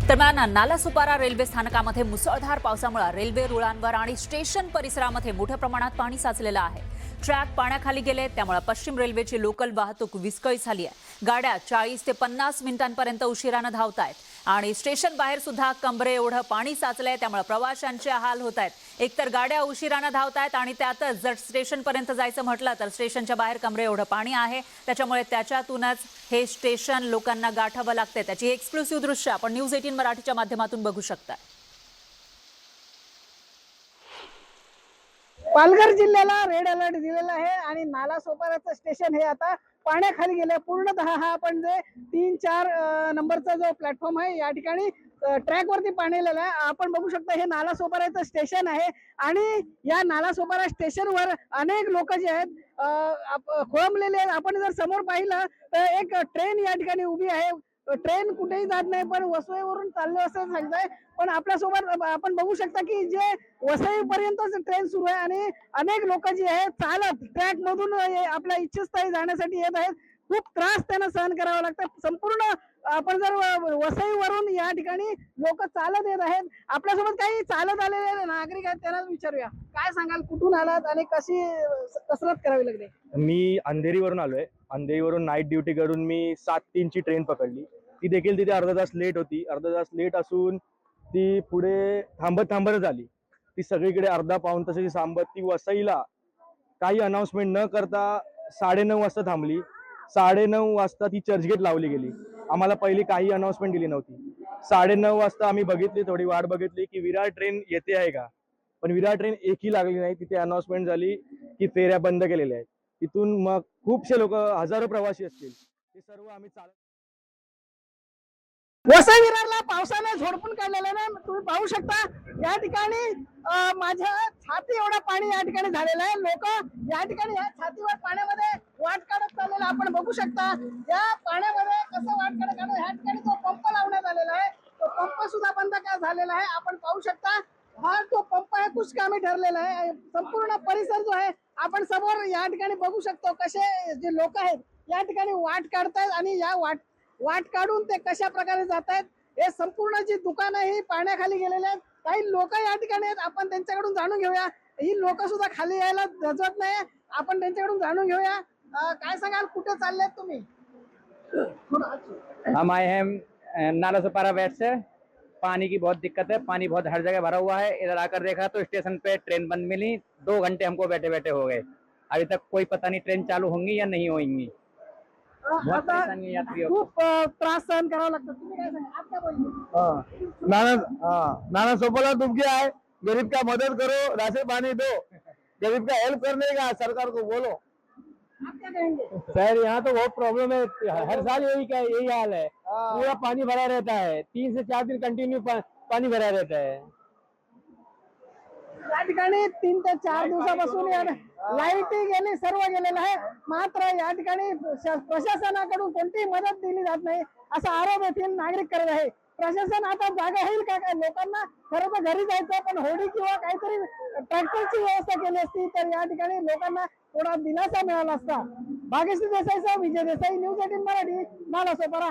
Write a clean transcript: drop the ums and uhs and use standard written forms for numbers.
दरम्यान नालासोपारा रेल्वे स्थानकामध्ये मुसळधार पावसामुळे रेल्वे रुळांवर आणि स्टेशन परिसरामध्ये मोठ्या प्रमाणात पाणी साचलेलं आहे। ट्रॅक पाण्याखाली गेले, त्यामुळे पश्चिम रेल्वेची लोकल वाहतूक विस्कळीत झाली आहे। गाड्या 40 ते 50 मिनिटांपर्यंत उशिराने धावतायत आणि स्टेशन बाहेर सुद्धा कमरे एवढं पाणी साचलंय, त्यामुळे प्रवाशांचे हाल होत आहेत। एकतर गाड्या उशिराने धावतायत आणि त्यातच जर स्टेशन पर्यंत जायचं म्हटलं तर स्टेशनच्या बाहेर कमरे एवढं पाणी आहे, त्याच्यामुळे त्याच्यातूनच हे स्टेशन लोकांना गाठावं लागतंय। त्याची एक्सक्लुसिव्ह दृश्य आपण न्यूज 18 मराठीच्या माध्यमातून बघू शकता। पालघर जिल्ह्याला रेड अलर्ट दिलेला आहे आणि नालासोपाराचं स्टेशन हे आता पाण्याखाली गेले पूर्णतः। हा आपण जे 3-4 नंबरचा जो प्लॅटफॉर्म आहे या ठिकाणी ट्रॅक वरती पाणी आलेलं आहे। आपण बघू शकता हे नालासोपाराचं स्टेशन आहे आणि या नालासोपारा स्टेशनवर अनेक लोक जे आहेत खोळंबलेले आहेत। आपण जर समोर पाहिलं तर एक ट्रेन या ठिकाणी उभी आहे। ट्रेन कुठेही जात नाही, पण वसईवरून चाललो असं सांगताय। पण आपल्यासोबत आपण बघू शकता की जे वसई पर्यंतच ट्रेन सुरू आहे आणि अनेक लोक जे आहेत चालत ट्रॅक मधून आपल्या इच्छितस्थळी जाण्यासाठी येत आहेत। खूप त्रास त्यांना सहन करावा लागतं। संपूर्ण आपण जर वसईवरून या ठिकाणी लोक चालत येत आहेत। आपल्यासोबत काही चालत आलेले नागरिक आहेत, त्यांना विचारूया काय सांगाल, कुठून आलात आणि कशी कसरत करावी लागली? मी अंधेरीवरून आलोय। अंधेरीवरून नाईट ड्युटी करून मी 7:03 ची ट्रेन पकडली। ती देखील तिथे अर्धा तास लेट होती। अर्धा तास लेट असून ती पुढे थांबतच आली। ती सगळीकडे अर्धा पाऊण तासाची थांबत ती वसईला काही अनाउन्समेंट न करता 9:30 वाजता थांबली। 9:30 वाजता ती चर्चगेट लावली गेली। आम्हाला पहिली काही अनाउन्समेंट दिली नव्हती। 9:30 वाजता आम्ही बघितली, थोडी वाट बघितली की विरार ट्रेन येते आहे का, पण विरार ट्रेन एकही लागली नाही। तिथे अनाउन्समेंट झाली की फेऱ्या बंद केलेल्या आहेत। तिथून मग खूपशे लोक, हजारो प्रवासी असतील, ते सर्व आम्ही चालत वसई विरारला पावसाने झोडपून काढलेलं आहे। तुम्ही पाहू शकता या ठिकाणी माझ्या छाती एवढं पाणी या ठिकाणी झालेलं आहे। लोक या ठिकाणी या छातीवर पाण्यामध्ये वाट काढत चाललेलं आपण बघू शकता। या पाण्यामध्ये कसं वाट काढत या ठिकाणी जो पंप लावण्यात आलेला आहे तो पंप सुद्धा बंद का झालेला आहे आपण पाहू शकता। हा तो पंप आहे कुचकामी ठरलेला आहे। संपूर्ण परिसर जो आहे आपण समोर या ठिकाणी बघू शकतो कसे जे लोक आहेत या ठिकाणी वाट काढतायत आणि या वाट काढून ते कशा प्रकारे जात आहेत। हे संपूर्ण जी दुकानं ही पाण्याखाली गेलेले आहेत। काही लोक या ठिकाणी आहेत, आपण त्यांच्याकडून जाणून घेऊया। ही लोक सुद्धा खाली यायला धजत नाही, आपण त्यांच्याकडून जाणून घेऊया। काय सांगाल, कुठे चाललेत तुम्ही? हम आए हैं नालासोपारा वेट से। पानी की बहुत दिक्कत है, पानी बहुत हर जगह भरा हुआ है। इधर आकर देखा तो स्टेशन पे ट्रेन बंद मिली। 2 घंटे हमको बैठे बैठे हो गए। अभी तक कोई पता नहीं ट्रेन चालू होंगी या नहीं होंगी। बहुत परेशानी यात्रियों को। खूप त्रास सहन करावा लागतो। तुम्ही काय सांगा, आप क्या बोलते? नालासोपारा डूब गया है, गरीब का मदद करो, राशन पानी दो, गरीब का हेल्प करने का सरकार को बोलो। आप क्या कहेंगे? सर यहाँ तो बहुत प्रॉब्लम है, हर साल यही हाल है। पूरा पानी भरा रहता है, 3 से 4 दिन कंटिन्यू पानी भरा रहता है। या ठिकाणी 3 ते 4 दिवसापासून लाईटी गेली, सर्व गेलेलं आहे। मात्र या ठिकाणी प्रशासनाकडून कोणतीही मदत दिली जात नाही असा आरोप येथील नागरिक करत आहे। प्रशासन आता जागा होईल का? लोकांना खरं तर घरी जायचं, पण होडी किंवा काहीतरी ट्रॅक्टरची व्यवस्था केली असती तर या ठिकाणी लोकांना थोडा दिलासा मिळाला असता। भाग्यश्री देसाईसह विजय देसाई, न्यूज 18 मराठी, नालासोपारा।